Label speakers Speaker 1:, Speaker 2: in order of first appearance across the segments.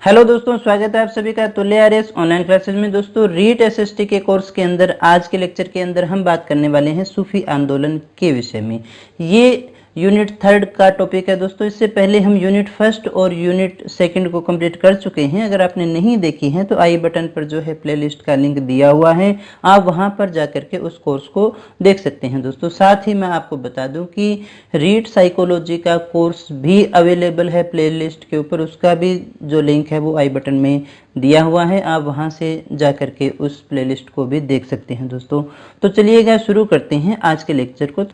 Speaker 1: Hello दोस्तों, स्वागत है आप सभी का तुल्य आरएस ऑनलाइन क्लासेस में। दोस्तों, रीट एसएसटी के कोर्स के अंदर आज के लेक्चर के अंदर हम बात करने वाले हैं सूफी आंदोलन के विषय में। ये यूनिट 3 का टॉपिक है दोस्तों। इससे पहले हम यूनिट 1 और यूनिट 2 को कंप्लीट कर चुके हैं। अगर आपने नहीं देखी है तो आई बटन पर जो है प्लेलिस्ट का लिंक दिया हुआ है, आप वहां पर जाकर के उस कोर्स को देख सकते हैं दोस्तों। साथ ही मैं आपको बता दूं कि रीट साइकोलॉजी का कोर्स भी अवेलेबल है प्लेलिस्ट के ऊपर। उसका भी जो लिंक है वो आई बटन में दिया हुआ है, आप वहां से जा करके उस प्लेलिस्ट को भी देख सकते हैं दोस्तों। तो चलिएगा शुरू करते हैं आज के लेक्चर को।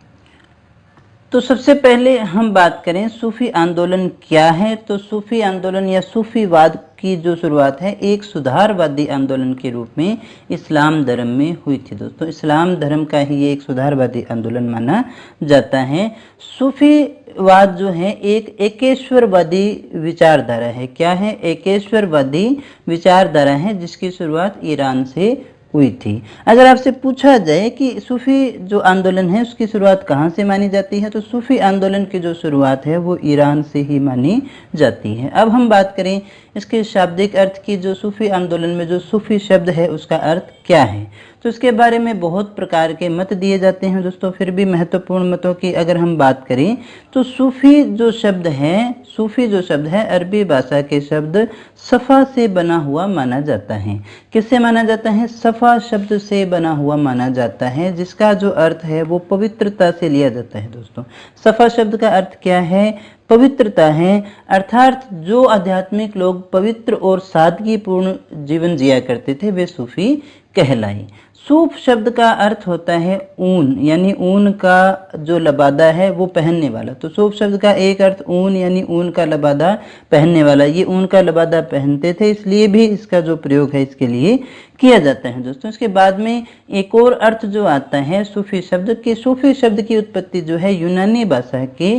Speaker 1: तो सबसे पहले हम बात करें सूफी आंदोलन क्या है। तो सूफी आंदोलन या सूफीवाद की जो शुरुआत है एक सुधारवादी आंदोलन के रूप में इस्लाम धर्म में हुई थी दोस्तों। इस्लाम धर्म का ही ये एक सुधारवादी आंदोलन माना जाता है। सूफीवाद जो है एक एकेश्वरवादी विचारधारा है। क्या है? एकेश्वरवादी विचारधारा है जिसकी शुरुआत ईरान से हुई थी। अगर आपसे पूछा जाए कि सूफी जो आंदोलन है उसकी शुरुआत कहाँ से मानी जाती है, तो सूफी आंदोलन की जो शुरुआत है वो ईरान से ही मानी जाती है। अब हम बात करें इसके शाब्दिक अर्थ की। जो सूफी आंदोलन में जो सूफी शब्द है उसका अर्थ क्या है, तो इसके बारे में बहुत प्रकार के मत दिए जाते हैं दोस्तों। फिर भी महत्वपूर्ण मतों की अगर हम बात करें तो सूफी जो शब्द है अरबी भाषा के शब्द सफ़ा से बना हुआ माना जाता है। किससे माना जाता है? सफ़ा शब्द से बना हुआ माना जाता है, जिसका जो अर्थ है वो पवित्रता से लिया जाता है दोस्तों। सफ़ा शब्द का अर्थ क्या है? पवित्रता है। अर्थात जो आध्यात्मिक लोग पवित्र और सादगीपूर्ण जीवन जिया करते थे वे सूफी कहलाए। सूफ शब्द का अर्थ होता है ऊन, यानी ऊन का जो लबादा है वो पहनने वाला। तो सूफ शब्द का एक अर्थ ऊन, यानी ऊन का लबादा पहनने वाला। ये ऊन का लबादा पहनते थे, इसलिए भी इसका जो प्रयोग है इसके लिए किया जाता है दोस्तों। इसके बाद में एक और अर्थ जो आता है सूफी शब्द की। सूफी शब्द की उत्पत्ति जो है यूनानी भाषा के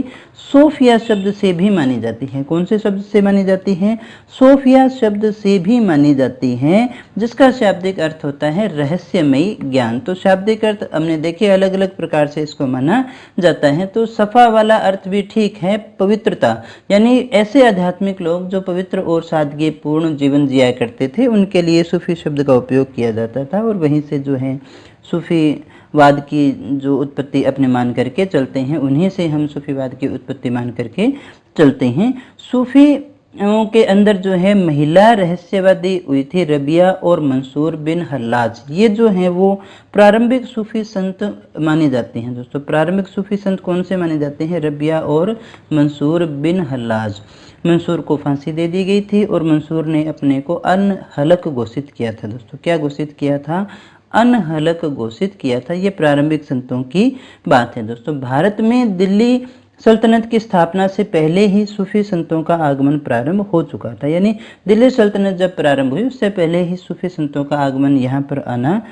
Speaker 1: सोफिया शब्द से भी मानी जाती है। कौन से शब्द से मानी जाती है? सोफिया शब्द से भी मानी जाती है, जिसका शाब्दिक अर्थ होता है रहस्यमयी ज्ञान। तो शाब्दिक अर्थ हमने देखे अलग अलग प्रकार से इसको माना जाता है। तो सफ़ा वाला अर्थ भी ठीक है, पवित्रता, यानी ऐसे आध्यात्मिक लोग जो पवित्र और सादगीपूर्ण जीवन जिया करते थे उनके लिए सूफी शब्द का उपयोग किया जाता था। और वहीं से जो है सूफीवाद की जो उत्पत्ति अपने मान करके चलते हैं, उन्हीं से हम सूफीवाद की उत्पत्ति मान करके चलते हैं। सूफी के अंदर जो है महिला रहस्यवादी हुई थी रबिया और मंसूर बिन हल्लाज। ये जो हैं वो प्रारंभिक सूफी संत माने जाते हैं दोस्तों। प्रारंभिक सूफी संत कौन से माने जाते हैं? रबिया और मंसूर बिन हल्लाज। मंसूर को फांसी दे दी गई थी और मंसूर ने अपने को अनहलक घोषित किया था दोस्तों। क्या घोषित किया था? अनहलक घोषित किया था। ये प्रारंभिक संतों की बात है दोस्तों। भारत में दिल्ली सल्तनत की स्थापना से पहले ही सूफी संतों का आगमन प्रारंभ हो चुका था। यानी दिल्ली सल्तनत जब प्रारंभ हुई उससे पहले ही सूफी संतों का आगमन यहाँ पर आना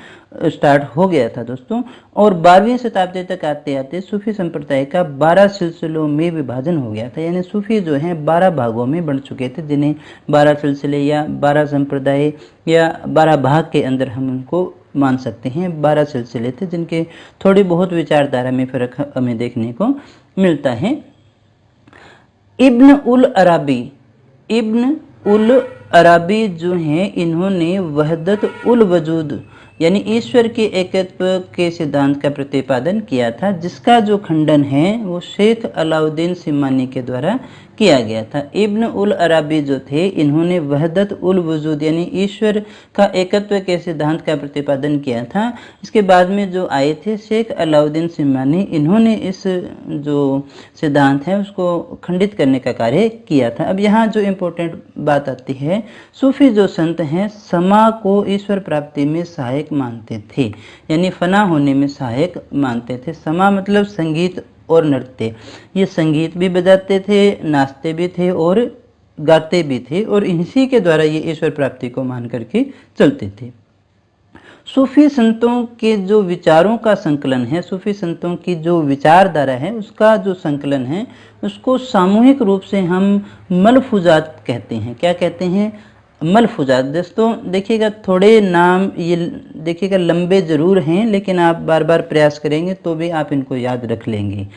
Speaker 1: स्टार्ट हो गया था दोस्तों। और 12वीं शताब्दी तक आते आते सूफी संप्रदाय का 12 सिलसिलों में विभाजन हो गया था। यानी सूफी जो हैं 12 भागों में बढ़ चुके थे, जिन्हें 12 सिलसिले या 12 संप्रदाय या 12 भाग के अंदर हम उनको मान सकते हैं। 12 सिलसिले थे जिनके थोड़ी बहुत विचारधारा में फर्क हमें देखने को मिलता है। इब्न उल अराबी जो हैं इन्होंने वहदत उल वजूद यानी ईश्वर के एकत्व के सिद्धांत का प्रतिपादन किया था, जिसका जो खंडन है वो शेख अलाउद्दीन सिमानी के द्वारा किया गया था। इब्न उल अराबी जो थे इन्होंने वहदत उल वजूद यानी ईश्वर का एकत्व के सिद्धांत का प्रतिपादन किया था। इसके बाद में जो आए थे शेख अलाउद्दीन सिमानी, इन्होंने इस जो सिद्धांत है उसको खंडित करने का कार्य किया था। अब यहाँ जो इम्पोर्टेंट बात आती है, सूफी जो संत हैं समा को ईश्वर प्राप्ति में सहायक मानते थे, यानी फना होने में सहायक मानते थे। समा मतलब संगीत और नृत्य। ये संगीत भी बजाते थे, नाचते भी थे और गाते भी थे, और इन्हीं के द्वारा ये ईश्वर प्राप्ति को मान करके चलते थे। सूफी संतों के जो विचारों का संकलन है, सूफी संतों की जो विचारधारा है उसका जो संकलन है उसको सामूहिक रूप से हम मलफूजात कहते हैं। क्या कहते हैं? मलफूजात। दोस्तों देखिएगा, थोड़े नाम ये देखिएगा लंबे ज़रूर हैं, लेकिन आप बार बार प्रयास करेंगे तो भी आप इनको याद रख लेंगे।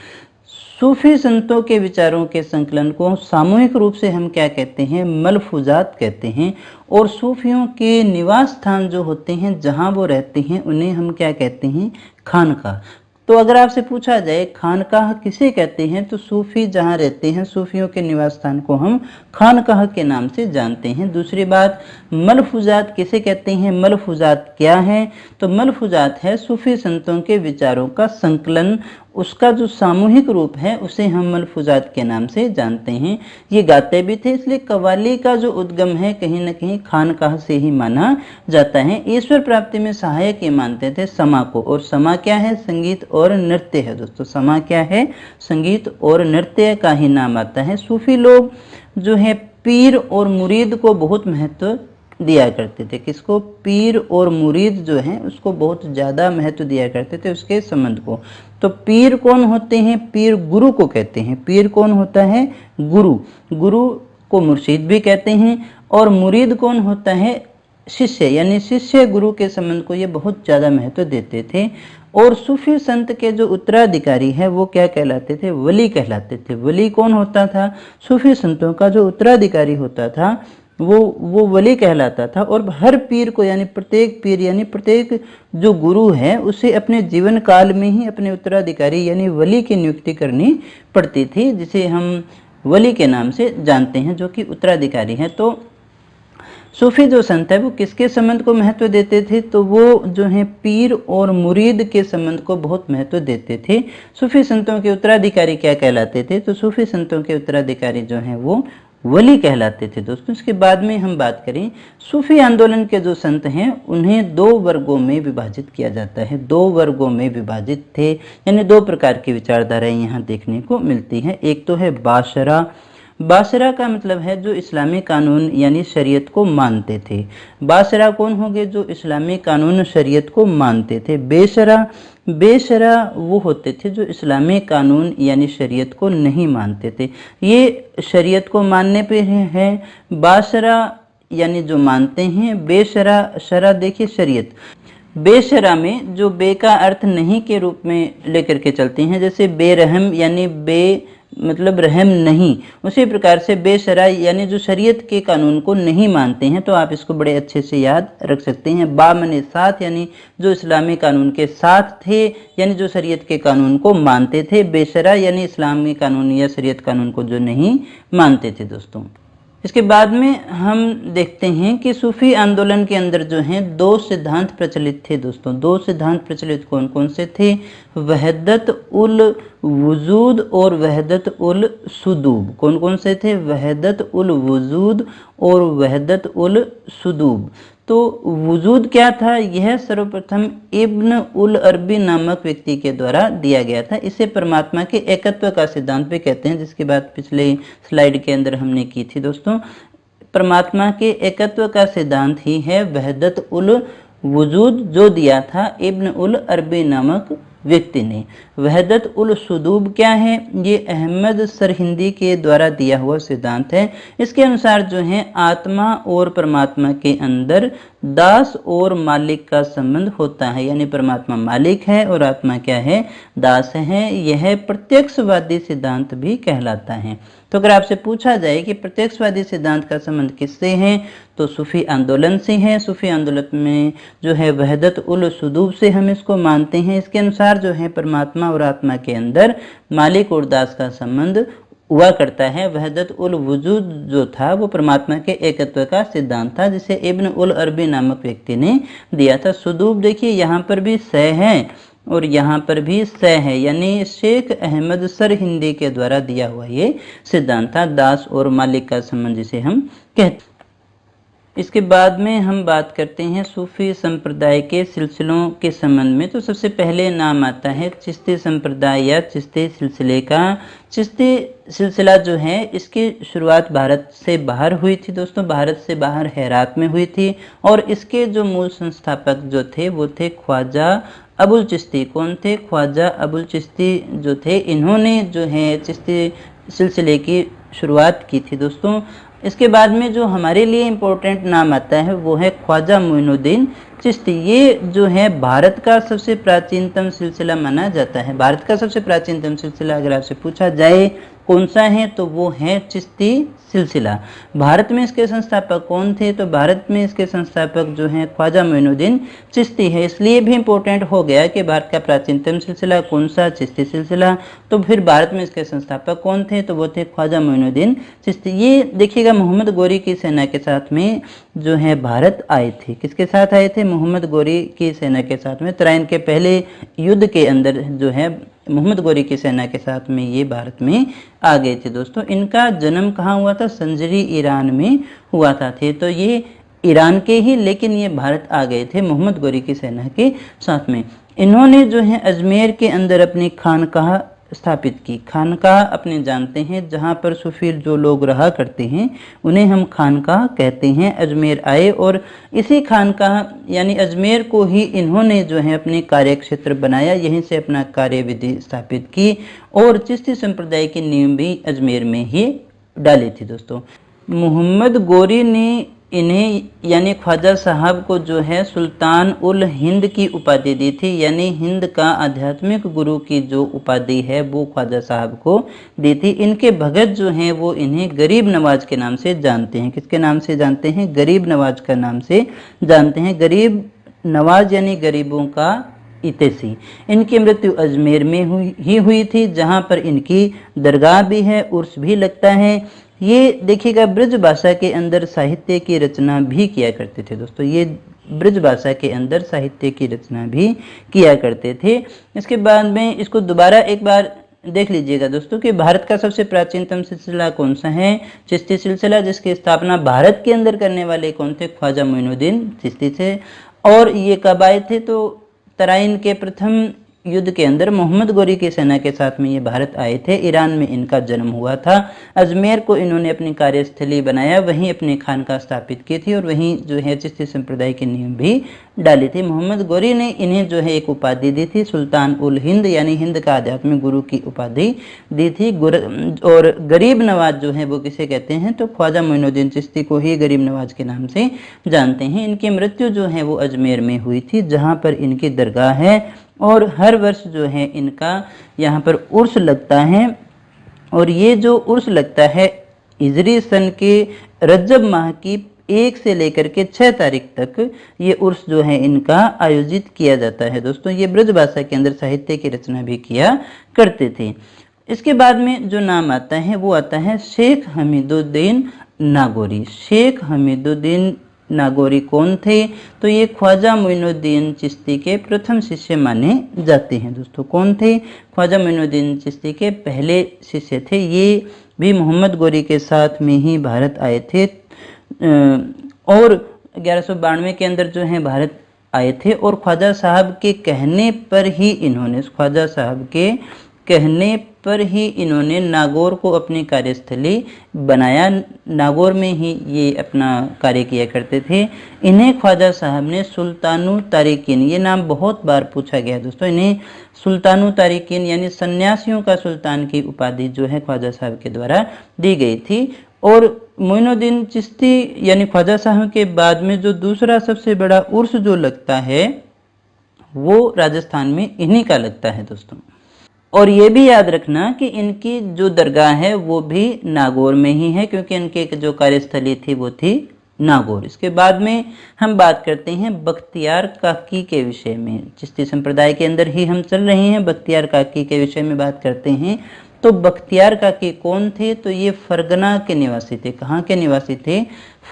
Speaker 1: सूफी संतों के विचारों के संकलन को सामूहिक रूप से हम क्या कहते हैं, मलफूजात कहते हैं। और सूफियों के निवास स्थान जो होते हैं, जहाँ वो रहते हैं, उन्हें हम क्या कहते हैं, खानका। तो अगर आपसे पूछा जाए खानकाह किसे कहते हैं, तो सूफी जहाँ रहते हैं, सूफियों के निवास स्थान को हम खानकाह के नाम से जानते हैं। दूसरी बात, मलफूजात किसे कहते हैं, मलफूजात क्या है, तो मलफूजात है सूफी संतों के विचारों का संकलन, उसका जो सामूहिक रूप है उसे हम मलफूजात के नाम से जानते हैं। ये गाते भी थे, इसलिए कव्वाली का जो उद्गम है कहीं न कहीं खानकाह से ही माना जाता है। ईश्वर प्राप्ति में सहायक ये मानते थे समा को, और समा क्या है, संगीत और नृत्य है दोस्तों। समा क्या है, संगीत और नृत्य का ही नाम आता है। सूफी लोग जो है पीर और मुरीद को बहुत महत्व दिया करते थे। किसको, पीर और मुरीद जो है उसको बहुत ज़्यादा महत्व दिया करते थे, उसके संबंध को। तो पीर कौन होते हैं, पीर गुरु को कहते हैं। पीर कौन होता है, गुरु। गुरु को मुर्शिद भी कहते हैं। और मुरीद कौन होता है, शिष्य, यानी शिष्य गुरु के संबंध को ये बहुत ज़्यादा महत्व देते थे। और सूफी संत के जो उत्तराधिकारी है वो क्या कहलाते थे, वली कहलाते थे। वली कौन होता था, सूफी संतों का जो उत्तराधिकारी होता था वो वली कहलाता था। और हर पीर को, यानी प्रत्येक पीर यानी प्रत्येक जो गुरु है उसे अपने जीवन काल में ही अपने उत्तराधिकारी यानी वली की नियुक्ति करनी पड़ती थी, जिसे हम वली के नाम से जानते हैं, जो कि उत्तराधिकारी हैं। तो सूफी जो संत है वो किसके संबंध को महत्व देते थे, तो वो जो है पीर और मुरीद के संबंध को बहुत महत्व देते थे। सूफी संतों के उत्तराधिकारी क्या कहलाते थे, तो सूफी संतों के उत्तराधिकारी जो हैं वो वली कहलाते थे दोस्तों। इसके बाद में हम बात करें, सूफी आंदोलन के जो संत हैं उन्हें दो वर्गों में विभाजित किया जाता है। दो वर्गों में विभाजित थे, यानी दो प्रकार की विचारधाराएं यहाँ देखने को मिलती हैं। एक तो है बाशरा। बाशरा का मतलब है जो इस्लामी कानून यानी शरीयत को मानते थे। बाशरा कौन होंगे, जो इस्लामी कानून शरीयत को मानते थे। बेशरा, बेशरा वो होते थे जो इस्लामी कानून यानी शरीयत को नहीं मानते थे। ये शरीयत को मानने पे हैं, बाशरा यानी जो मानते हैं। बेशरा, शरा देखिए शरीयत। बेशरा में जो बे का अर्थ नहीं के रूप में लेकर के चलते हैं, जैसे बेरहम यानी बे मतलब रहम नहीं, उसी प्रकार से बेशरा यानी जो शरीयत के कानून को नहीं मानते हैं। तो आप इसको बड़े अच्छे से याद रख सकते हैं। बा मने साथ, यानी जो इस्लामी कानून के साथ थे, यानी जो शरीयत के कानून को मानते थे। बेशरा यानी इस्लामी कानून या शरीयत कानून को जो नहीं मानते थे दोस्तों। इसके बाद में हम देखते हैं कि सूफी आंदोलन के अंदर जो हैं दो सिद्धांत प्रचलित थे दोस्तों। दो सिद्धांत प्रचलित कौन कौन से थे, वहदत उल वजूद और वहदत उल सुदूब। कौन कौन से थे, वहदत उल वजूद और वहदत उल सुदूब। तो वजूद क्या था, यह सर्वप्रथम इब्न उल अरबी नामक व्यक्ति के द्वारा दिया गया था। इसे परमात्मा के एकत्व का सिद्धांत भी कहते हैं, जिसकी बात पिछले स्लाइड के अंदर हमने की थी दोस्तों। परमात्मा के एकत्व का सिद्धांत ही है वहदत उल वजूद, जो दिया था इब्न उल अरबी नामक व्यक्ति ने। वहदत उल सुदूब क्या है, ये अहमद सरहिंदी के द्वारा दिया हुआ सिद्धांत है। इसके अनुसार जो है आत्मा और परमात्मा के अंदर दास और मालिक का संबंध होता है, यानी परमात्मा मालिक है और आत्मा क्या है, दास है। यह प्रत्यक्षवादी सिद्धांत भी कहलाता है। तो अगर आपसे पूछा जाए कि प्रत्यक्षवादी सिद्धांत का संबंध किससे है, तो सूफी आंदोलन से है। सूफी आंदोलन में जो है वहदत उल सुदूब से हम इसको मानते हैं। इसके अनुसार जो है परमात्मा और आत्मा के अंदर मालिक और दास का संबंध हुआ करता है। वहदत उल वजूद जो था वो परमात्मा के एकत्व का सिद्धांत था, जिसे इब्न उल अरबी नामक व्यक्ति ने दिया था। सुदूब देखिए यहाँ पर भी स है और यहाँ पर भी स है, यानी शेख अहमद सरहिंदी के द्वारा दिया हुआ ये सिद्धांत था, दास और मालिक का संबंध जिसे हम कहते। इसके बाद में हम बात करते हैं सूफी संप्रदाय के सिलसिलों के संबंध में। तो सबसे पहले नाम आता है चिश्ती संप्रदाय या चिश्ती सिलसिले का। चिश्ती सिलसिला जो है इसकी शुरुआत भारत से बाहर हुई थी दोस्तों। भारत से बाहर हेरात में हुई थी और इसके जो मूल संस्थापक जो थे वो थे ख्वाजा अबुल चिश्ती। कौन थे, ख्वाजा अबुल चिश्ती जो थे, इन्होंने जो है चिश्ती सिलसिले की शुरुआत की थी दोस्तों। इसके बाद में जो हमारे लिए इम्पोर्टेंट नाम आता है वो है ख्वाजा मोइनुद्दीन चिश्ती, ये जो है भारत का सबसे प्राचीनतम सिलसिला माना जाता है। भारत का सबसे प्राचीनतम सिलसिला अगर आपसे पूछा जाए कौन सा है तो वो है चिश्ती सिलसिला। भारत में इसके संस्थापक कौन थे, तो भारत में इसके संस्थापक जो हैं ख्वाजा मोइनुद्दीन चिश्ती है। इसलिए भी इम्पोर्टेंट हो गया कि भारत का प्राचीनतम सिलसिला कौन सा, चिश्ती सिलसिला। तो फिर भारत में इसके संस्थापक कौन थे, तो वो थे ख्वाजा मोइनुद्दीन चिश्ती। ये देखिएगा मोहम्मद गोरी की सेना के साथ में जो है भारत आए थे। किसके साथ आए थे, मोहम्मद गोरी की सेना के साथ में। तराइन के पहले युद्ध के अंदर जो है मोहम्मद गोरी की सेना के साथ में ये भारत में आ गए थे दोस्तों। इनका जन्म कहाँ हुआ था, संजरी ईरान में हुआ था। तो ये ईरान के ही, लेकिन ये भारत आ गए थे मोहम्मद गोरी की सेना के साथ में। इन्होंने जो है अजमेर के अंदर अपनी खानकाह स्थापित की। खानकाह अपने जानते हैं जहाँ पर सूफी जो लोग रहा करते हैं उन्हें हम खानकाह कहते हैं। अजमेर आए और इसी खानकाह यानी अजमेर को ही इन्होंने जो है अपने कार्य क्षेत्र बनाया, यहीं से अपना कार्य विधि स्थापित की और चिश्ती संप्रदाय की नींव भी अजमेर में ही डाली थी दोस्तों। मोहम्मद गोरी ने इन्हें यानी ख्वाजा साहब को जो है सुल्तान उल हिंद की उपाधि दी थी, यानी हिंद का आध्यात्मिक गुरु की जो उपाधि है वो ख्वाजा साहब को दी थी। इनके भगत जो हैं वो इन्हें गरीब नवाज के नाम से जानते हैं। किसके नाम से जानते हैं, गरीब नवाज का नाम से जानते हैं। गरीब नवाज यानी गरीबों का इतेसी। इनकी मृत्यु अजमेर में हुई थी, जहाँ पर इनकी दरगाह भी है, उर्स भी लगता है। ये देखिएगा ब्रज भाषा के अंदर साहित्य की रचना भी किया करते थे दोस्तों। ये ब्रज भाषा के अंदर साहित्य की रचना भी किया करते थे। इसके बाद में इसको दोबारा एक बार देख लीजिएगा दोस्तों कि भारत का सबसे प्राचीनतम सिलसिला कौन सा है, चिश्ती सिलसिला, जिसकी स्थापना भारत के अंदर करने वाले कौन थे, ख्वाजा मोइनुद्दीन चिश्ती थे। और ये कब आए थे, तो तराइन के प्रथम युद्ध के अंदर मोहम्मद गोरी की सेना के साथ में ये भारत आए थे। ईरान में इनका जन्म हुआ था। अजमेर को इन्होंने अपनी कार्यस्थली बनाया, वहीं अपनी खानकाह स्थापित की थी और वहीं जो है चिश्ती संप्रदाय की नींव भी डाली थी। मोहम्मद गोरी ने इन्हें जो है एक उपाधि दी थी, सुल्तान उल हिंद, यानी हिंद का आध्यात्मिक गुरु की उपाधि दी थी। और गरीब नवाज जो है वो किसे कहते हैं, तो ख्वाजा मोइनुद्दीन चिश्ती को ही गरीब नवाज के नाम से जानते हैं। इनकी मृत्यु जो है वो अजमेर में हुई थी, जहाँ पर इनकी दरगाह है और हर वर्ष जो है इनका यहाँ पर उर्स लगता है। और ये जो उर्स लगता है हिजरी सन के रजब माह की 1 से लेकर के 6 तारीख तक ये उर्स जो है इनका आयोजित किया जाता है दोस्तों। ये ब्रज भाषा के अंदर साहित्य की रचना भी किया करते थे। इसके बाद में जो नाम आता है वो आता है शेख हमीदुद्दीन नागौरी। शेख हमीदुद्दीन नागौरी कौन थे, तो ये ख्वाजा मोइनुद्दीन चिश्ती के प्रथम शिष्य माने जाते हैं दोस्तों। कौन थे, ख्वाजा मोइनुद्दीन चिश्ती के पहले शिष्य थे। ये भी मोहम्मद गोरी के साथ में ही भारत आए थे और 1192 के अंदर जो है भारत आए थे। और ख्वाजा साहब के कहने पर ही इन्होंने, ख्वाजा साहब के कहने पर ही इन्होंने नागौर को अपनी कार्यस्थली बनाया। नागौर में ही ये अपना कार्य किया करते थे। इन्हें ख्वाजा साहब ने सुल्तानु तारिकीन, ये नाम बहुत बार पूछा गया दोस्तों, इन्हें सुल्तानु तारिकीन यानी सन्यासियों का सुल्तान की उपाधि जो है ख्वाजा साहब के द्वारा दी गई थी। और मोइनुद्दीन चिश्ती यानी ख्वाजा साहब के बाद में जो दूसरा सबसे बड़ा उर्स जो लगता है वो राजस्थान में इन्हीं का लगता है दोस्तों। और ये भी याद रखना कि इनकी जो दरगाह है वो भी नागौर में ही है, क्योंकि इनके जो कार्यस्थली थी वो थी नागौर। इसके बाद में हम बात करते हैं बख्तियार काकी के विषय में। चिश्ती संप्रदाय के अंदर ही हम चल रहे हैं, बख्तियार काकी के विषय में बात करते हैं। तो बख्तियार काकी कौन थे, तो ये फरगना के निवासी थे। कहाँ के निवासी थे,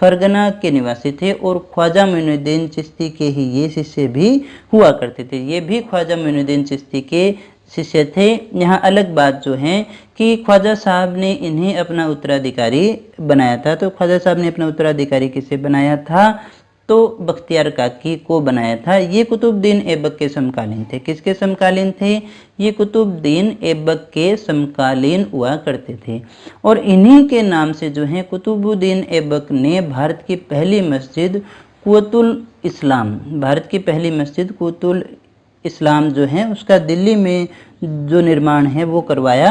Speaker 1: फरगना के निवासी थे। और ख्वाजा मोइनुद्दीन चिश्ती के ही ये शिष्य भी हुआ करते थे। ये भी ख्वाजा मोइनुद्दीन चिश्ती के शिष्य थे। यहाँ अलग बात जो है कि ख्वाजा साहब ने इन्हें अपना उत्तराधिकारी बनाया था। तो ख्वाजा साहब ने अपना उत्तराधिकारी किसे बनाया था, तो बख्तियार काकी को बनाया था। ये कुतुबुद्दीन ऐबक के समकालीन थे। किसके समकालीन थे, ये कुतुबुद्दीन ऐबक के समकालीन हुआ करते थे। और इन्हीं के नाम से जो है कुतुबुद्दीन ऐबक ने भारत की पहली मस्जिद कुव्वतुल इस्लाम, भारत की पहली मस्जिद कुव्वतुल इस्लाम जो है उसका दिल्ली में जो निर्माण है वो करवाया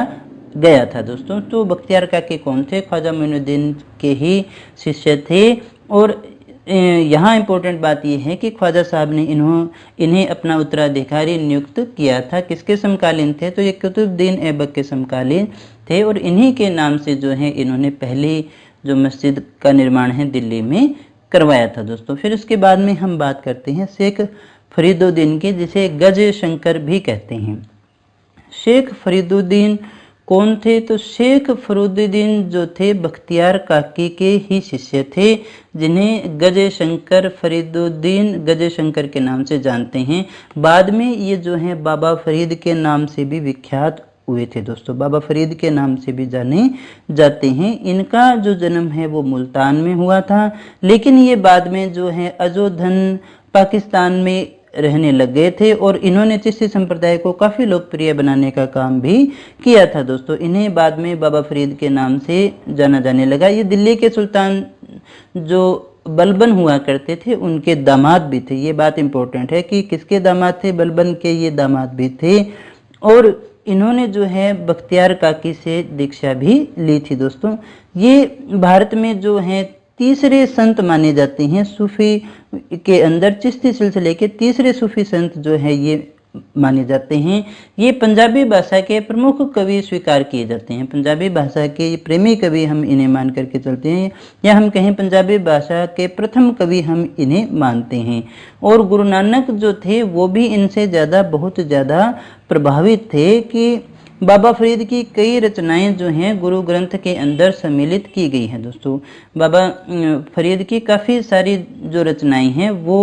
Speaker 1: गया था दोस्तों। तो बख्तियार काकी कौन थे, ख्वाजा मोइनुद्दीन के ही शिष्य थे। और यहाँ इम्पोर्टेंट बात यह है कि ख्वाजा साहब ने इन्हें अपना उत्तराधिकारी नियुक्त किया था। किसके समकालीन थे? तो ये कुतुबुद्दीन ऐबक के समकालीन थे और इन्हीं के नाम से जो है इन्होंने पहली जो मस्जिद का निर्माण है दिल्ली में करवाया था दोस्तों। फिर उसके बाद में हम बात करते हैं शेख फरीदुद्दीन की, जिसे गज शंकर भी कहते हैं। शेख फरीदुद्दीन कौन थे? तो शेख फरीदुद्दीन जो थे बख्तियार काकी के ही शिष्य थे, जिन्हें गज शंकर फरीदुद्दीन गज शंकर के नाम से जानते हैं। बाद में ये जो है बाबा फरीद के नाम से भी विख्यात हुए थे दोस्तों, बाबा फरीद के नाम से भी जाने जाते हैं। इनका जो जन्म है वो मुल्तान में हुआ था, लेकिन ये बाद में जो है अजोधन पाकिस्तान में रहने लग गए थे और इन्होंने चिश्ती संप्रदाय को काफ़ी लोकप्रिय बनाने का काम भी किया था दोस्तों। इन्हें बाद में बाबा फरीद के नाम से जाना जाने लगा। ये दिल्ली के सुल्तान जो बलबन हुआ करते थे उनके दामाद भी थे। ये बात इम्पोर्टेंट है कि किसके दामाद थे? बलबन के ये दामाद भी थे और इन्होंने जो है बख्तियार काकी से दीक्षा भी ली थी दोस्तों। ये भारत में जो है तीसरे संत माने जाते हैं सूफी के अंदर, चिश्ती सिलसिले के तीसरे सूफी संत जो है ये माने जाते हैं। ये पंजाबी भाषा के प्रमुख कवि स्वीकार किए जाते हैं। पंजाबी भाषा के प्रेमी कवि हम इन्हें मान करके चलते हैं, या हम कहें पंजाबी भाषा के प्रथम कवि हम इन्हें मानते हैं। और गुरु नानक जो थे वो भी इनसे बहुत ज़्यादा प्रभावित थे कि बाबा फरीद की कई रचनाएं जो हैं गुरु ग्रंथ के अंदर सम्मिलित की गई हैं दोस्तों। बाबा फरीद की काफ़ी सारी जो रचनाएं हैं वो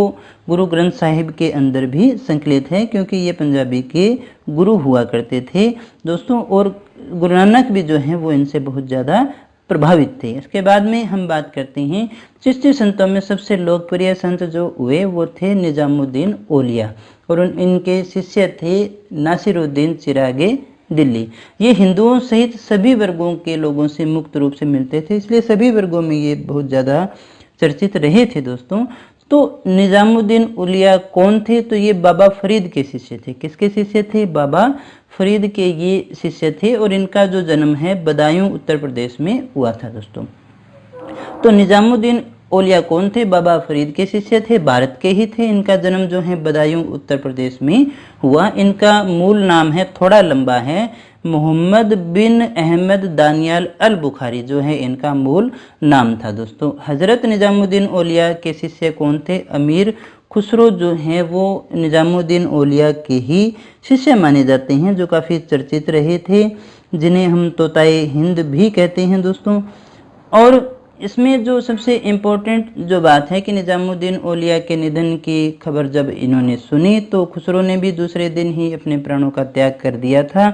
Speaker 1: गुरु ग्रंथ साहिब के अंदर भी संकलित है, क्योंकि ये पंजाबी के गुरु हुआ करते थे दोस्तों। और गुरु नानक भी जो हैं वो इनसे बहुत ज़्यादा प्रभावित थे। इसके बाद में हम बात करते हैं चिश्ती संतों में सबसे लोकप्रिय संत जो हुए वो थे निजामुद्दीन औलिया, और इनके शिष्य थे नासिरुद्दीन चिरागे दिल्ली। ये हिंदुओं सहित सभी वर्गों के लोगों से मुक्त रूप से मिलते थे, इसलिए सभी वर्गों में ये बहुत ज़्यादा चर्चित रहे थे दोस्तों। तो निजामुद्दीन औलिया कौन थे? तो ये बाबा फरीद के शिष्य थे। किसके शिष्य थे? बाबा फरीद के ये शिष्य थे और इनका जो जन्म है बदायूं उत्तर प्रदेश में हुआ था दोस्तों। तो निजामुद्दीन औलिया कौन थे? बाबा फरीद के शिष्य थे, भारत के ही थे। इनका जन्म जो है बदायूं उत्तर प्रदेश में हुआ। इनका मूल नाम है, थोड़ा लंबा है, मोहम्मद बिन अहमद दानियाल अल बुखारी जो है इनका मूल नाम था दोस्तों। हजरत निजामुद्दीन औलिया के शिष्य कौन थे? अमीर खुसरो जो हैं वो निजामुद्दीन औलिया के ही शिष्य माने जाते हैं, जो काफ़ी चर्चित रहे थे, जिन्हें हम तोताए हिंद भी कहते हैं दोस्तों। और इसमें जो सबसे इम्पोर्टेंट जो बात है कि निजामुद्दीन औलिया के निधन की खबर जब इन्होंने सुनी तो खुसरो ने भी दूसरे दिन ही अपने प्राणों का त्याग कर दिया था।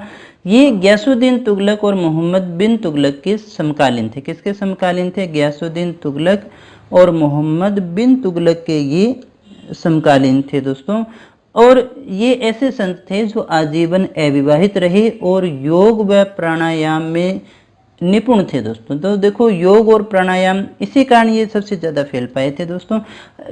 Speaker 1: ये गयासुद्दीन तुगलक और मोहम्मद बिन तुगलक के समकालीन थे। किसके समकालीन थे? गयासुद्दीन तुगलक और मोहम्मद बिन तुगलक के ये समकालीन थे दोस्तों। और ये ऐसे संत थे जो आजीवन अविवाहित रहे और योग व प्राणायाम में निपुण थे दोस्तों। तो देखो योग और प्राणायाम, इसी कारण ये सबसे ज़्यादा फैल पाए थे दोस्तों।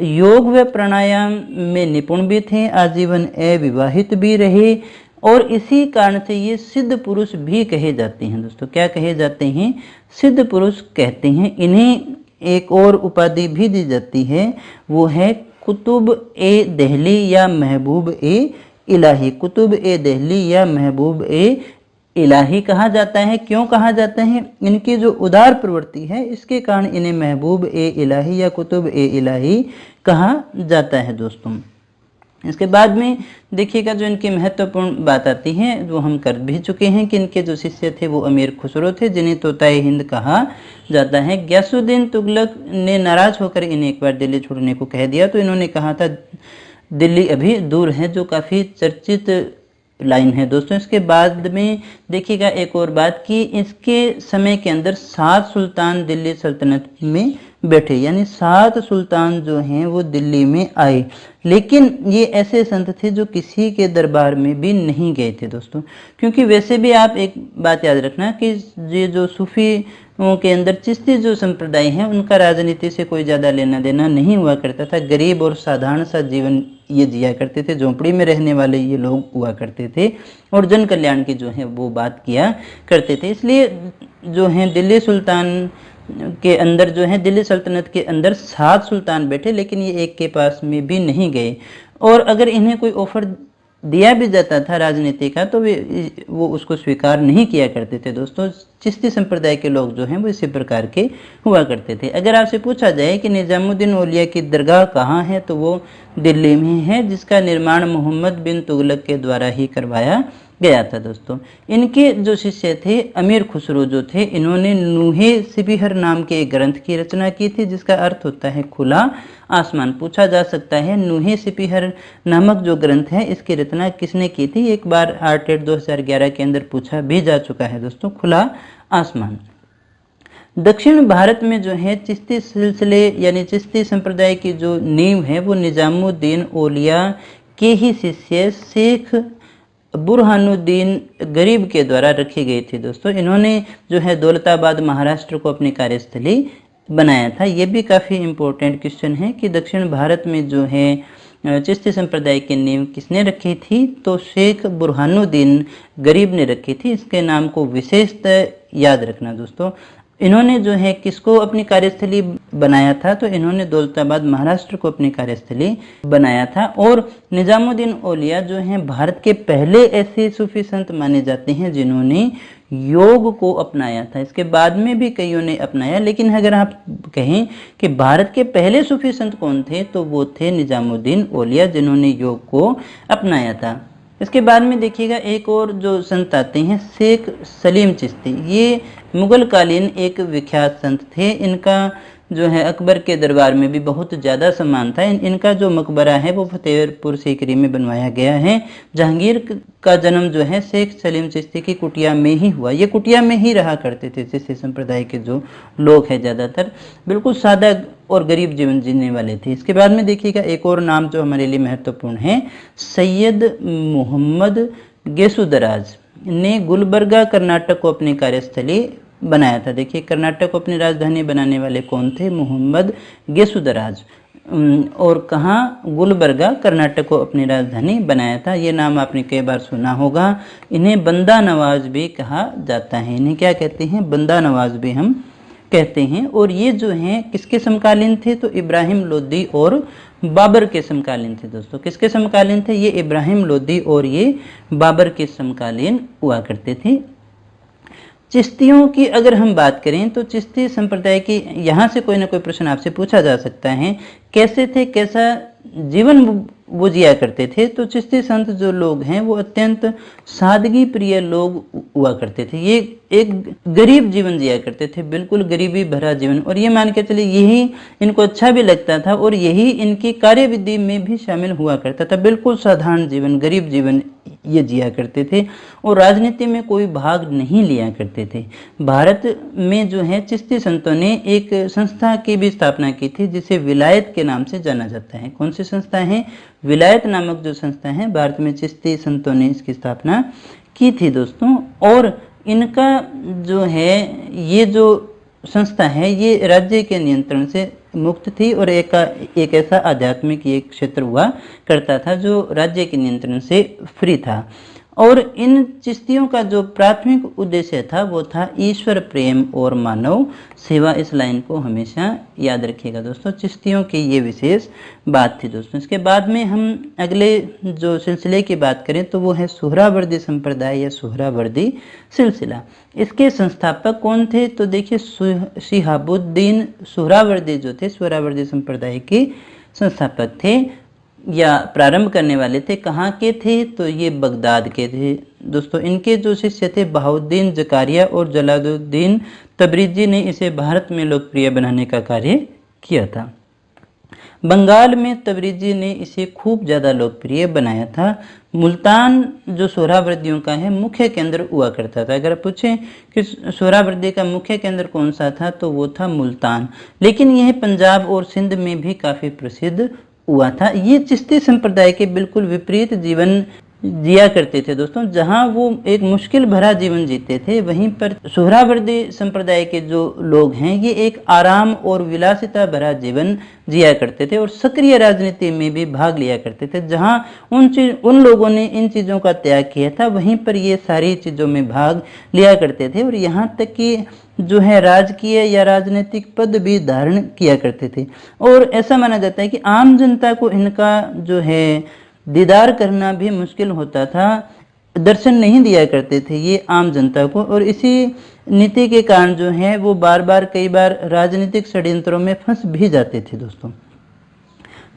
Speaker 1: योग व प्राणायाम में निपुण भी थे, आजीवन अविवाहित भी रहे, और इसी कारण से ये सिद्ध पुरुष भी कहे जाते हैं दोस्तों। क्या कहे जाते हैं? सिद्ध पुरुष कहते हैं। इन्हें एक और उपाधि भी दी जाती है, वो है कुतुब ए दहली या महबूब ए इलाही। कुतुब ए दहली या महबूब ए इलाही कहा जाता है। क्यों कहा जाता है? इनकी जो उदार प्रवृत्ति है इसके कारण इन्हें महबूब ए इलाही या कुतुब ए इलाही कहा जाता है दोस्तों। इसके बाद में देखिएगा जो इनकी महत्वपूर्ण बात आती है वो हम कर भी चुके हैं कि इनके जो शिष्य थे वो अमीर खुसरो थे, जिन्हें तोताए हिंद कहा जाता है। गयासुद्दीन तुगलक ने नाराज होकर इन्हें एक बार दिल्ली छोड़ने को कह दिया, तो इन्होंने कहा था दिल्ली अभी दूर है, जो काफ़ी चर्चित लाइन है दोस्तों। इसके बाद में देखिएगा एक और बात कि इसके समय के अंदर 7 सुल्तान दिल्ली सल्तनत में बैठे, यानी 7 सुल्तान जो हैं वो दिल्ली में आए, लेकिन ये ऐसे संत थे जो किसी के दरबार में भी नहीं गए थे दोस्तों। क्योंकि वैसे भी आप एक बात याद रखना कि ये जो सूफी के अंदर चिश्ती जो संप्रदाय है उनका राजनीति से कोई ज़्यादा लेना देना नहीं हुआ करता था। गरीब और साधारण सा जीवन ये जिया करते थे, झोंपड़ी में रहने वाले ये लोग हुआ करते थे और जन कल्याण की जो है वो बात किया करते थे। इसलिए जो है दिल्ली सुल्तान के अंदर जो है दिल्ली सल्तनत के अंदर 7 सुल्तान बैठे, लेकिन ये एक के पास में भी नहीं गए। और अगर इन्हें कोई ऑफर दिया भी जाता था राजनीति का तो वो उसको स्वीकार नहीं किया करते थे। दोस्तों चिश्ती संप्रदाय के लोग जो हैं वो इसी प्रकार के हुआ करते थे। अगर आपसे पूछा जाए कि निजामुद्दीन औलिया की दरगाह कहाँ है तो वो दिल्ली में है, जिसका निर्माण मोहम्मद बिन तुगलक के द्वारा ही करवाया गया था। दोस्तों इनके जो शिष्य थे अमीर खुसरो जो थे, इन्होंने नूहे सिबिहर नाम के एक ग्रंथ की रचना की थी, जिसका अर्थ होता है खुला आसमान। पूछा जा सकता है नूहे सिबिहर नामक जो ग्रंथ है इसकी रचना किसने की थी। एक बार आर्टेट 2011 के अंदर पूछा भी जा चुका है दोस्तों, खुला आसमान। दक्षिण भारत में जो है चिश्ती सिलसिले यानी चिश्ती संप्रदाय की जो नींव है वो निजामुद्दीन औलिया के ही शिष्य शेख बुरहानुद्दीन गरीब के द्वारा रखी गई थी। दोस्तों इन्होंने जो है दौलताबाद महाराष्ट्र को अपनी कार्यस्थली बनाया था। ये भी काफ़ी इम्पोर्टेंट क्वेश्चन है कि दक्षिण भारत में जो है चिश्ती संप्रदाय की नींव किसने रखी थी, तो शेख बुरहानुद्दीन गरीब ने रखी थी। इसके नाम को विशेषतः याद रखना दोस्तों। इन्होंने जो है किसको अपनी कार्यस्थली बनाया था, तो इन्होंने दौलताबाद महाराष्ट्र को अपनी कार्यस्थली बनाया था। और निजामुद्दीन औलिया जो हैं भारत के पहले ऐसे सूफी संत माने जाते हैं जिन्होंने योग को अपनाया था। इसके बाद में भी कईयों ने अपनाया, लेकिन अगर आप कहें कि भारत के पहले सूफी संत कौन थे तो वो थे निजामुद्दीन औलिया, जिन्होंने योग को अपनाया था। इसके बाद में देखिएगा एक और जो संत आते हैं शेख सलीम चिश्ती। ये मुगल कालीन एक विख्यात संत थे। इनका जो है अकबर के दरबार में भी बहुत ज़्यादा सम्मान था। इनका जो मकबरा है वो फतेहपुर सीकरी में बनवाया गया है। जहांगीर का जन्म जो है शेख सलीम चिश्ती की कुटिया में ही हुआ। ये कुटिया में ही रहा करते थे। चिश्ती संप्रदाय के जो लोग हैं ज़्यादातर बिल्कुल सादा और गरीब जीवन जीने वाले थे। इसके बाद में देखिएगा एक और नाम जो हमारे लिए महत्वपूर्ण है, सैयद मोहम्मद गेसुदराज ने गुलबर्गा कर्नाटक को अपनी कार्यस्थली बनाया था। देखिए कर्नाटक को अपनी राजधानी बनाने वाले कौन थे, मोहम्मद गेसुदराज। और कहाँ, गुलबर्गा कर्नाटक को अपनी राजधानी बनाया था। ये नाम आपने कई बार सुना होगा। इन्हें बंदा नवाज भी कहा जाता है। इन्हें क्या कहते हैं, बंदा नवाज भी हम कहते हैं। और ये जो हैं किसके समकालीन थे, तो इब्राहिम लोदी और बाबर के समकालीन थे। दोस्तों किसके समकालीन थे, ये इब्राहिम लोदी और ये बाबर के समकालीन हुआ करते थे। चिश्तियों की अगर हम बात करें तो चिश्ती संप्रदाय की यहाँ से कोई ना कोई प्रश्न आपसे पूछा जा सकता है, कैसे थे, कैसा जीवन वो जिया करते थे। तो चिश्ती संत जो लोग हैं वो अत्यंत सादगी प्रिय लोग हुआ करते थे। ये एक गरीब जीवन जिया करते थे, बिल्कुल गरीबी भरा जीवन। और ये मान के चलिए यही इनको अच्छा भी लगता था और यही इनकी कार्यविधि में भी शामिल हुआ करता था। बिल्कुल साधारण जीवन, गरीब जीवन ये जिया करते थे और राजनीति में कोई भाग नहीं लिया करते थे। भारत में जो है चिश्ती संतों ने एक संस्था की भी स्थापना की थी जिसे विलायत के नाम से जाना जाता है। कौन सी संस्था है, विलायत नामक जो संस्था है, भारत में चिश्ती संतों ने इसकी स्थापना की थी दोस्तों। और इनका जो है ये जो संस्था है ये राज्य के नियंत्रण से मुक्त थी और एक ऐसा आध्यात्मिक ये क्षेत्र हुआ करता था जो राज्य के नियंत्रण से फ्री था। और इन चिश्तियों का जो प्राथमिक उद्देश्य था वो था ईश्वर प्रेम और मानव सेवा। इस लाइन को हमेशा याद रखिएगा दोस्तों। चिश्तियों की ये विशेष बात थी दोस्तों। इसके बाद में हम अगले जो सिलसिले की बात करें तो वो है सुहरावर्दी संप्रदाय या सुहरावर्दी सिलसिला। इसके संस्थापक कौन थे, तो देखिए शिहाबुद्दीन सुहरावर्दी जो थे सुहरावर्दी संप्रदाय के संस्थापक थे या प्रारंभ करने वाले थे। कहाँ के थे, तो ये बगदाद के थे दोस्तों। इनके जो शिष्य थे बहाउद्दीन जकारिया और जलालुद्दीन तबरीजी ने इसे भारत में लोकप्रिय बनाने का कार्य किया था। बंगाल में तबरीजी ने इसे खूब ज़्यादा लोकप्रिय बनाया था। मुल्तान जो सोहरावर्दियों का है मुख्य केंद्र हुआ करता था। अगर पूछें कि सोहरावर्दी का मुख्य केंद्र कौन सा था तो वो था मुल्तान, लेकिन यह पंजाब और सिंध में भी काफ़ी प्रसिद्ध हुआ था। ये चिश्ती संप्रदाय के बिल्कुल विपरीत जीवन जिया करते थे दोस्तों। जहां वो एक मुश्किल भरा जीवन जीते थे, वहीं पर सुहरावर्दी संप्रदाय के जो लोग हैं ये एक आराम और विलासिता भरा जीवन जिया करते थे और सक्रिय राजनीति में भी भाग लिया करते थे। जहां उन लोगों ने इन चीज़ों का त्याग किया था, वहीं पर ये सारी चीज़ों में भाग लिया करते थे। और यहाँ तक कि जो है राजकीय या राजनीतिक पद भी धारण किया करते थे। और ऐसा माना जाता है कि आम जनता को इनका जो है दीदार करना भी मुश्किल होता था, दर्शन नहीं दिया करते थे ये आम जनता को। और इसी नीति के कारण जो है वो बार बार कई बार राजनीतिक षड्यंत्रों में फंस भी जाते थे दोस्तों।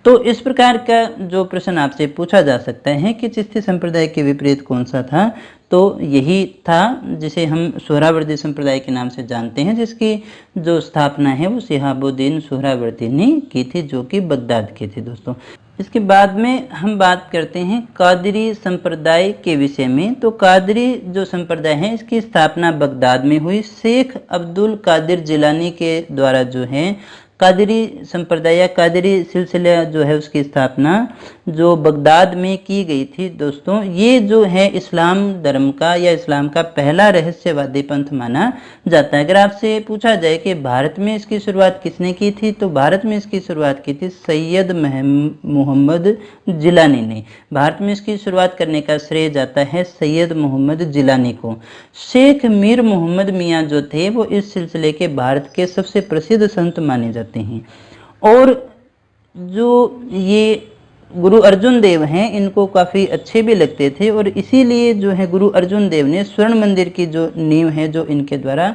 Speaker 1: तो इस प्रकार का जो प्रश्न आपसे पूछा जा सकता है कि चिश्ती संप्रदाय के विपरीत कौन सा था, तो यही था जिसे हम सोहरावर्दी संप्रदाय के नाम से जानते हैं, जिसकी जो स्थापना है वो शिहाबुद्दीन सोहरावर्दी ने की थी, जो कि बगदाद के थे दोस्तों। इसके बाद में हम बात करते हैं कादरी संप्रदाय के विषय में। तो कादरी जो संप्रदाय है इसकी स्थापना बगदाद में हुई। शेख अब्दुल कादिर जिलानी के द्वारा जो है कादरी संप्रदाय या कादरी सिलसिला जो है उसकी स्थापना जो बगदाद में की गई थी दोस्तों। ये जो है इस्लाम धर्म का या इस्लाम का पहला रहस्यवादी पंथ माना जाता है। अगर आपसे पूछा जाए कि भारत में इसकी शुरुआत किसने की थी, तो भारत में इसकी शुरुआत की थी सैयद मोहम्मद जिलानी ने। भारत में इसकी शुरुआत करने का श्रेय जाता है सैयद मोहम्मद जिलानी को। शेख मीर मोहम्मद मियाँ जो थे वो इस सिलसिले के भारत के सबसे प्रसिद्ध संत माने जाते हैं। और जो ये गुरु अर्जुन देव हैं इनको काफ़ी अच्छे भी लगते थे, और इसीलिए जो है गुरु अर्जुन देव ने स्वर्ण मंदिर की जो नींव है जो इनके द्वारा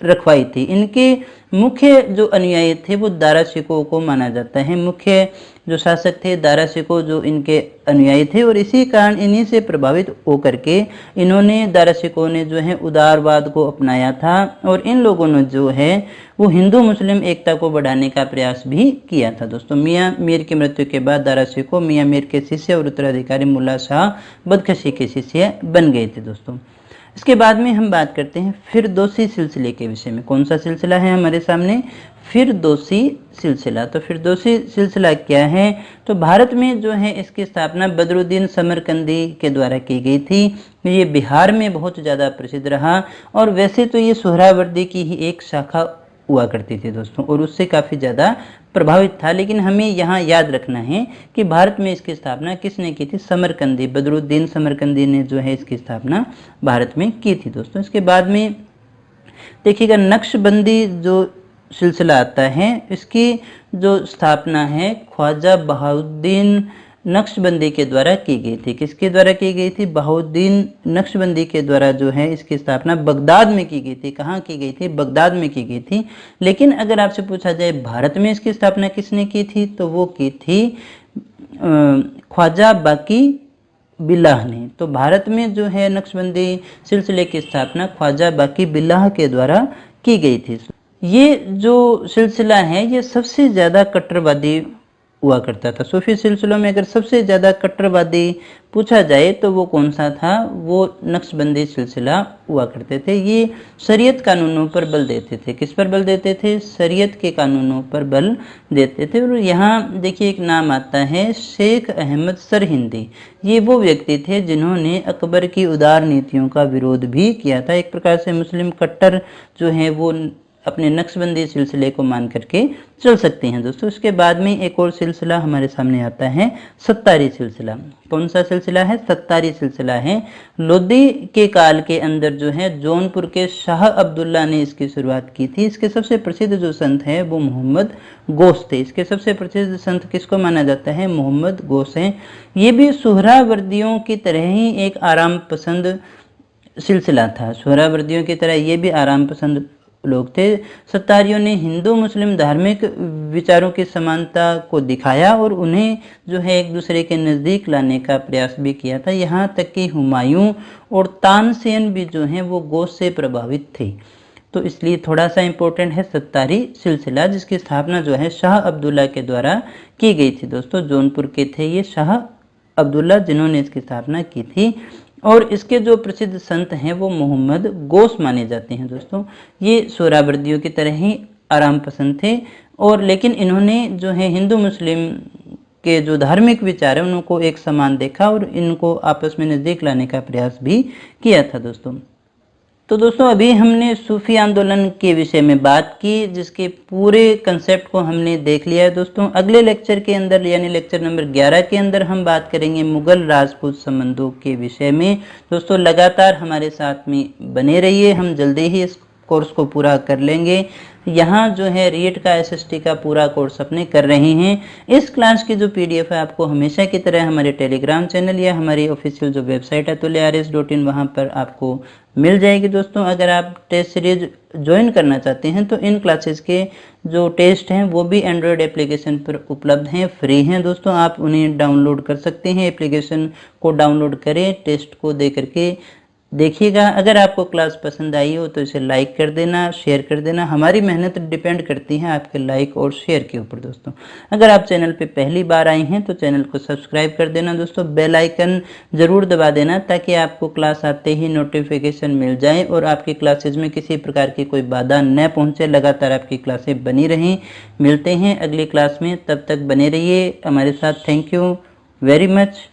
Speaker 1: रखवाई थी। इनके मुख्य जो अनुयायी थे वो दारा शिकोह को माना जाता है। मुख्य जो शासक थे दारा शिकोह जो इनके अनुयायी थे, और इसी कारण इन्हीं से प्रभावित होकर के इन्होंने दारा शिकोह ने जो है उदारवाद को अपनाया था। और इन लोगों ने जो है वो हिंदू मुस्लिम एकता को बढ़ाने का प्रयास भी किया था दोस्तों। मियाँ मीर की मृत्यु के बाद दारा शिकोह मियाँ मीर के शिष्य और उत्तराधिकारी मुल्ला शाह बदखशी के शिष्य बन गए थे दोस्तों। इसके बाद में हम बात करते हैं फिरदौसी सिलसिले के विषय में। कौन सा सिलसिला है हमारे सामने? फिरदौसी सिलसिला। तो फिरदौसी सिलसिला क्या है? तो भारत में जो है इसकी स्थापना बदरुद्दीन समरकंदी के द्वारा की गई थी। ये बिहार में बहुत ज़्यादा प्रसिद्ध रहा, और वैसे तो ये सोहरावर्दी की ही एक शाखा हुआ करती थी दोस्तों, और उससे काफ़ी ज़्यादा प्रभावित था। लेकिन हमें यहाँ याद रखना है कि भारत में इसकी स्थापना किसने की थी? समरकंदी, बदरुद्दीन समरकंदी ने जो है इसकी स्थापना भारत में की थी दोस्तों। इसके बाद में देखिएगा नक्शबंदी जो सिलसिला आता है इसकी जो स्थापना है ख्वाजा बहाउद्दीन नक्शबंदी के द्वारा की गई थी। किसके द्वारा की गई थी? बहाउद्दीन नक्शबंदी के द्वारा जो है इसकी स्थापना बगदाद में की गई थी। कहाँ की गई थी? बगदाद में की गई थी। लेकिन अगर आपसे पूछा जाए भारत में इसकी स्थापना किसने की थी, तो वो की थी ख्वाजा बाकी बिल्लाह ने। तो भारत में जो है नक्शबंदी सिलसिले की स्थापना ख्वाजा बाकी बिल्लाह के द्वारा की गई थी। ये जो सिलसिला है ये सबसे ज़्यादा कट्टरवादी हुआ करता था। सूफी सिलसिलों में अगर सबसे ज़्यादा कट्टरवादी पूछा जाए तो वो कौन सा था? वो नक्शबंदी सिलसिला हुआ करते थे। ये शरीयत कानूनों पर बल देते थे। किस पर बल देते थे? शरीयत के कानूनों पर बल देते थे। और यहाँ देखिए एक नाम आता है शेख अहमद सरहिंदी। ये वो व्यक्ति थे जिन्होंने अकबर की उदार नीतियों का विरोध भी किया था। एक प्रकार से मुस्लिम कट्टर जो है वो अपने नक्शबंदी सिलसिले को मान करके चल सकते हैं दोस्तों। इसके बाद में एक और सिलसिला हमारे सामने आता है सत्तारी सिलसिला। कौन सा सिलसिला है? सत्तारी सिलसिला है। लोदी के काल के अंदर जो है जौनपुर के शाह अब्दुल्ला ने इसकी शुरुआत की थी। इसके सबसे प्रसिद्ध जो संत है वो मोहम्मद गौस थे। इसके सबसे प्रसिद्ध संत किसको माना जाता है? मोहम्मद गौस हैं। ये भी सोहरावर्दियों की तरह ही एक आराम पसंद सिलसिला था। सोहरावर्दियों की तरह ये भी आराम पसंद लोग थे। सत्तारियों ने हिंदू मुस्लिम धार्मिक विचारों की समानता को दिखाया और उन्हें जो है एक दूसरे के नज़दीक लाने का प्रयास भी किया था। यहाँ तक कि हुमायूं और तानसेन भी जो हैं वो गौस से प्रभावित थे। तो इसलिए थोड़ा सा इम्पोर्टेंट है सत्तारी सिलसिला, जिसकी स्थापना जो है शाह अब्दुल्ला के द्वारा की गई थी दोस्तों। जौनपुर के थे ये शाह अब्दुल्ला जिन्होंने इसकी स्थापना की थी। और इसके जो प्रसिद्ध संत हैं वो मोहम्मद गौस माने जाते हैं दोस्तों। ये सोहरावर्दियों की तरह ही आराम पसंद थे, और लेकिन इन्होंने जो है हिंदू मुस्लिम के जो धार्मिक विचार है उनको एक समान देखा और इनको आपस में नज़दीक लाने का प्रयास भी किया था दोस्तों। तो दोस्तों अभी हमने सूफी आंदोलन के विषय में बात की, जिसके पूरे कंसेप्ट को हमने देख लिया है दोस्तों। अगले लेक्चर के अंदर यानी लेक्चर नंबर 11 के अंदर हम बात करेंगे मुगल राजपूत संबंधों के विषय में। दोस्तों लगातार हमारे साथ में बने रहिए, हम जल्दी ही इस कोर्स को पूरा कर लेंगे। यहाँ जो है रीट का एसएसटी का पूरा कोर्स अपने कर रहे हैं। इस क्लास की जो पीडीएफ है आपको हमेशा की तरह हमारे टेलीग्राम चैनल या हमारी ऑफिशियल जो वेबसाइट है tuliares.in वहाँ पर आपको मिल जाएगी। दोस्तों अगर आप टेस्ट सीरीज ज्वाइन करना चाहते हैं तो इन क्लासेस के जो टेस्ट हैं वो भी एंड्रॉयड एप्लीकेशन पर उपलब्ध हैं, फ्री हैं। दोस्तों आप उन्हें डाउनलोड कर सकते हैं, एप्लीकेशन को डाउनलोड करें, टेस्ट को दे करके देखिएगा। अगर आपको क्लास पसंद आई हो तो इसे लाइक कर देना, शेयर कर देना। हमारी मेहनत डिपेंड करती है आपके लाइक और शेयर के ऊपर। दोस्तों अगर आप चैनल पे पहली बार आए हैं तो चैनल को सब्सक्राइब कर देना। दोस्तों बेल आइकन ज़रूर दबा देना ताकि आपको क्लास आते ही नोटिफिकेशन मिल जाए और आपकी क्लासेज में किसी प्रकार की कोई बाधा न पहुँचे, लगातार आपकी क्लासें बनी रहें। मिलते हैं अगली क्लास में, तब तक बने रहिए हमारे साथ। Thank you very much.